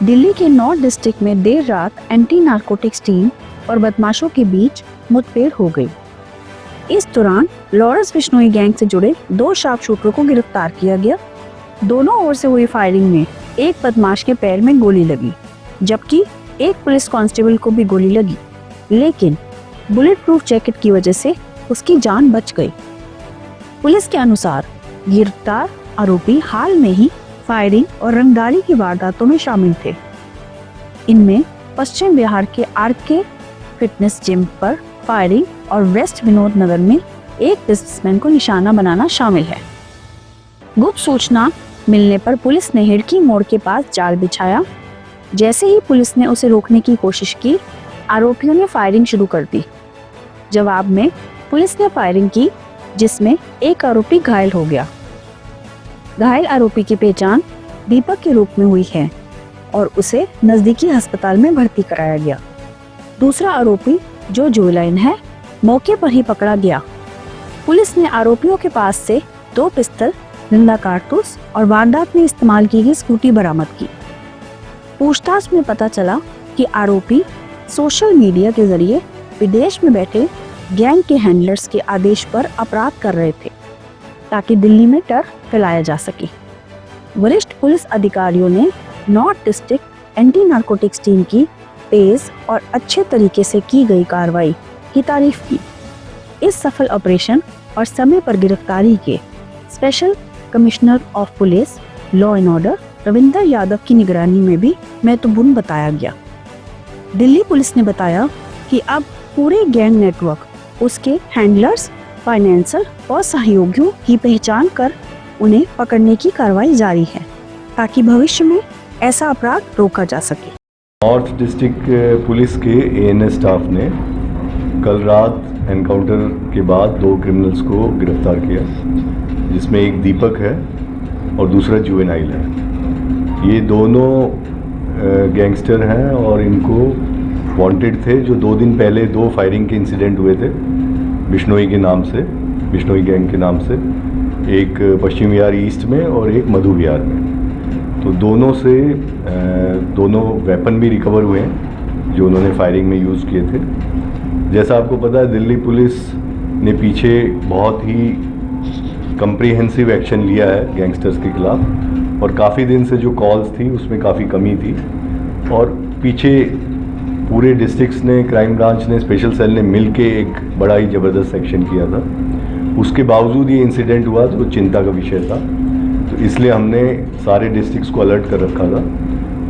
दिल्ली के north district में देर रात एंटी नारकोटिक्स टीम और बदमाशों के बीच मुठभेड़ हो गई। इस दौरान लॉरेंस बिश्नोई गैंग से जुड़े 2 शार्प शूटरों को गिरफ्तार किया गया। दोनों ओर से हुई फायरिंग में एक बदमाश के पैर में गोली लगी, जबकि एक पुलिस कांस्टेबल को भी गोली लगी, लेकिन बुलेट प्रूफ जैकेट की वजह से उसकी जान बच गई। पुलिस के अनुसार गिरफ्तार आरोपी हाल में ही फायरिंग और रंगदारी की वारदातों में शामिल थे। इनमें पश्चिम बिहार के आरके फिटनेस जिम पर फायरिंग और वेस्ट विनोद नगर में एक बिजनेसमैन को निशाना बनाना शामिल है। गुप्त सूचना मिलने पर पुलिस ने हिड़की मोड़ के पास जाल बिछाया। जैसे ही पुलिस ने उसे रोकने की कोशिश की, आरोपियों ने फायरिंग शुरू कर दी। जवाब में पुलिस ने फायरिंग की, जिसमें एक आरोपी घायल हो गया। घायल आरोपी की पहचान दीपक के रूप में हुई है और उसे नजदीकी अस्पताल में भर्ती कराया गया। दूसरा आरोपी जो जुवेलाइन है, मौके पर ही पकड़ा गया। पुलिस ने आरोपियों के पास से 2 पिस्तल, जिंदा कारतूस और वारदात में इस्तेमाल की गई स्कूटी बरामद की। पूछताछ में पता चला कि आरोपी सोशल मीडिया के जरिए विदेश में बैठे गैंग के हैंडलर्स के आदेश पर अपराध कर रहे थे, ताकि दिल्ली में डर फैलाया जा सके। वरिष्ठ पुलिस अधिकारियों ने north district anti narcotics team की तेज और अच्छे तरीके से की गई कार्रवाई की तारीफ की। इस सफल ऑपरेशन और समय पर गिरफ्तारी के special commissioner of police law and order Ravinder Yadav की निगरानी में भी महत्वपूर्ण बताया गया। दिल्ली पुलिस ने बताया कि अब पूरे गैंग नेटवर्क, उसके हैंडलर्स, फाइनेंसर और सहयोगियों की पहचान कर उन्हें पकड़ने की कार्रवाई जारी है, ताकि भविष्य में ऐसा अपराध रोका जा सके। नॉर्थ डिस्ट्रिक्ट पुलिस के एएनएस स्टाफ ने कल रात एनकाउंटर के बाद 2 क्रिमिनल्स को गिरफ्तार किया, जिसमें एक दीपक है और दूसरा जुवेनाइल है। ये दोनों गैंगस्टर हैं और इनको वांटेड थे, जो 2 दिन पहले 2 फायरिंग के इंसिडेंट हुए थे बिश्नोई के नाम से, बिश्नोई गैंग के नाम से, एक पश्चिम विहार ईस्ट में और एक मधु विहार में। तो दोनों से दोनों वेपन भी रिकवर हुए हैं जो उन्होंने फायरिंग में यूज़ किए थे। जैसा आपको पता है, दिल्ली पुलिस ने पीछे बहुत ही कम्प्रीहेंसिव एक्शन लिया है गैंगस्टर्स के खिलाफ, और काफ़ी दिन से जो कॉल्स थी उसमें काफ़ी कमी थी, और पीछे पूरे डिस्ट्रिक्ट्स ने, क्राइम ब्रांच ने, स्पेशल सेल ने मिल के एक बड़ा ही ज़बरदस्त एक्शन किया था। उसके बावजूद ये इंसिडेंट हुआ तो चिंता का विषय था, तो इसलिए हमने सारे डिस्ट्रिक्ट्स को अलर्ट कर रखा था,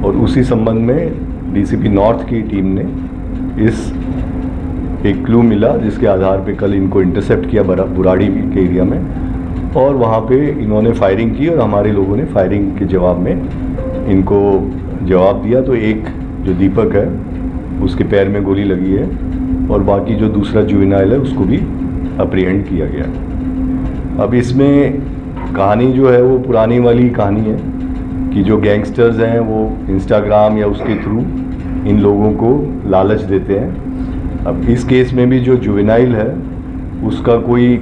और उसी संबंध में डीसीपी नॉर्थ की टीम ने एक क्लू मिला जिसके आधार पे कल इनको इंटरसेप्ट किया बुराड़ी के एरिया में, और वहाँ पे इन्होंने फायरिंग की और हमारे लोगों ने फायरिंग के जवाब में इनको जवाब दिया। तो एक जो दीपक है उसके पैर में गोली लगी है, और बाकी जो दूसरा जुवेनाइल है उसको भी अप्रीहेंड किया गया। अब इसमें कहानी जो है वो पुरानी वाली कहानी है कि जो गैंगस्टर्स हैं वो इंस्टाग्राम या उसके थ्रू इन लोगों को लालच देते हैं। अब इस केस में भी जो जुवेनाइल है उसका कोई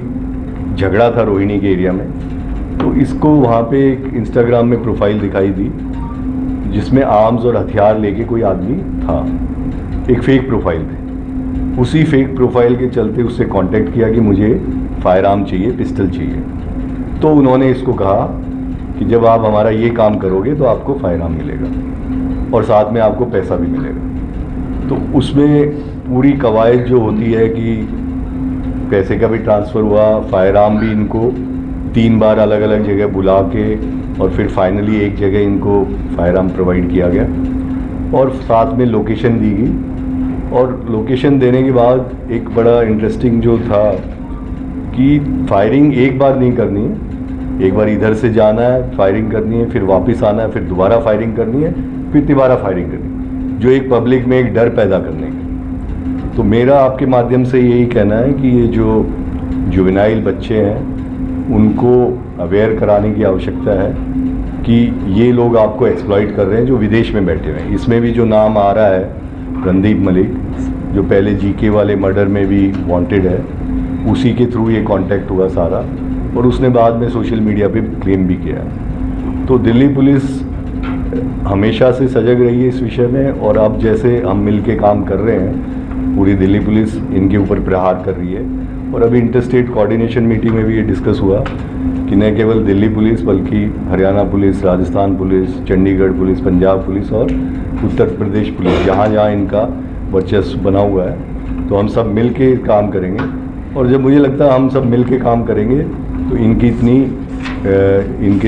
झगड़ा था रोहिणी के एरिया में, तो इसको वहाँ पे एक इंस्टाग्राम में प्रोफाइल दिखाई दी जिसमें आर्म्स और हथियार लेके कोई आदमी था, एक फेक प्रोफाइल थी। उसी फेक प्रोफाइल के चलते उससे कांटेक्ट किया कि मुझे फायर आर्म चाहिए, पिस्टल चाहिए। तो उन्होंने इसको कहा कि जब आप हमारा ये काम करोगे तो आपको फायर आर्म मिलेगा और साथ में आपको पैसा भी मिलेगा। तो उसमें पूरी कवायद जो होती है कि पैसे का भी ट्रांसफ़र हुआ, फायर आर्म भी इनको 3 बार अलग अलग जगह बुला के और फिर फाइनली एक जगह इनको फायर आर्म प्रोवाइड किया गया, और साथ में लोकेशन दी गई। और लोकेशन देने के बाद एक बड़ा इंटरेस्टिंग जो था कि फायरिंग एक बार नहीं करनी है, एक बार इधर से जाना है, फायरिंग करनी है, फिर वापस आना है, फिर दोबारा फायरिंग करनी है, फिर दोबारा फायरिंग करनी है, जो एक पब्लिक में एक डर पैदा करने की। तो मेरा आपके माध्यम से यही कहना है कि ये जो जुवेनाइल बच्चे हैं उनको अवेयर कराने की आवश्यकता है कि ये लोग आपको एक्सप्लॉइट कर रहे हैं जो विदेश में बैठे हुए हैं। इसमें भी जो नाम आ रहा है रणदीप मलिक, जो पहले जीके वाले मर्डर में भी वांटेड है, उसी के थ्रू ये कांटेक्ट हुआ सारा, और उसने बाद में सोशल मीडिया पे क्लेम भी किया। तो दिल्ली पुलिस हमेशा से सजग रही है इस विषय में, और अब जैसे हम मिल के काम कर रहे हैं, पूरी दिल्ली पुलिस इनके ऊपर प्रहार कर रही है। और अभी इंटरस्टेट कोऑर्डिनेशन मीटिंग में भी ये डिस्कस हुआ कि न केवल दिल्ली पुलिस बल्कि Haryana police, Rajasthan police, Chandigarh police, Punjab police और उत्तर प्रदेश पुलिस, जहाँ जहाँ इनका वर्चस्व बना हुआ है, तो हम सब मिल के काम करेंगे। और जब मुझे लगता है हम सब मिल के काम करेंगे तो इनके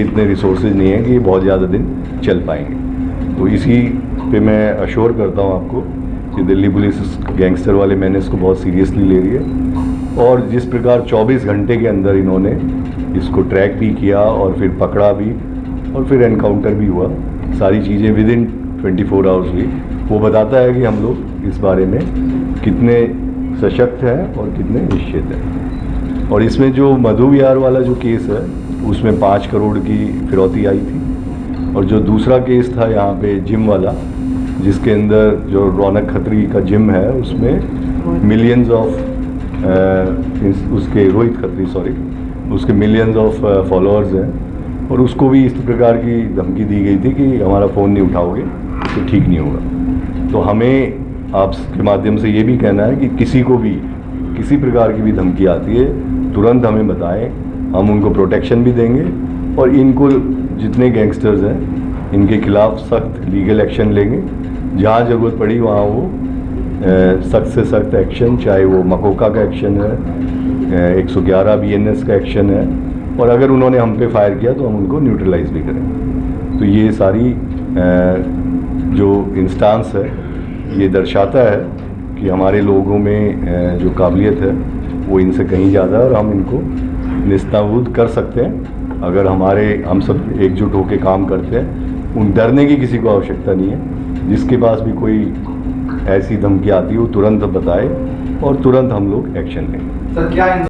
इतने रिसोर्सेज नहीं हैं कि ये बहुत ज़्यादा दिन चल पाएंगे। तो इसी पे मैं अश्योर करता हूँ आपको कि दिल्ली पुलिस इस गैंगस्टर वाले मेनेस को बहुत सीरियसली ले रही है। और जिस प्रकार 24 घंटे के अंदर इन्होंने इसको ट्रैक भी किया और फिर पकड़ा भी और फिर एनकाउंटर भी हुआ, सारी चीज़ें विद इन 24 आवर्स हुई, वो बताता है कि हम लोग इस बारे में कितने सशक्त हैं और कितने निश्चित हैं। और इसमें जो मधु विहार वाला जो केस है उसमें 5 करोड़ की फिरौती आई थी, और जो दूसरा केस था यहाँ पे जिम वाला, जिसके अंदर जो रौनक खत्री का जिम है उसमें मिलियंस ऑफ उसके रोहित खत्री उसके मिलियंस ऑफ फॉलोअर्स हैं, और उसको भी इस प्रकार की धमकी दी गई थी कि हमारा फ़ोन नहीं उठाओगे तो ठीक नहीं होगा। तो हमें आपके माध्यम से ये भी कहना है कि किसी को भी किसी प्रकार की भी धमकी आती है तुरंत हमें बताएं, हम उनको प्रोटेक्शन भी देंगे और इनको जितने गैंगस्टर्स हैं इनके खिलाफ सख्त लीगल एक्शन लेंगे। जहाँ ज़रूरत पड़ी वहाँ वो सख्त से सख्त एक्शन, चाहे वो मकोका का एक्शन है, 111 BNS का एक्शन है, और अगर उन्होंने हम पे फायर किया तो हम उनको न्यूट्रलाइज भी करेंगे। तो ये सारी जो इंस्टांस है ये दर्शाता है कि हमारे लोगों में जो काबिलियत है वो इनसे कहीं ज़्यादा है, और हम इनको निस्ताबूद कर सकते हैं अगर हम सब एकजुट होकर काम करते हैं। उन डरने की किसी को आवश्यकता नहीं है। जिसके पास भी कोई ऐसी धमकी आती है वो तुरंत बताए और तुरंत हम लोग एक्शन लेंगे। सर क्या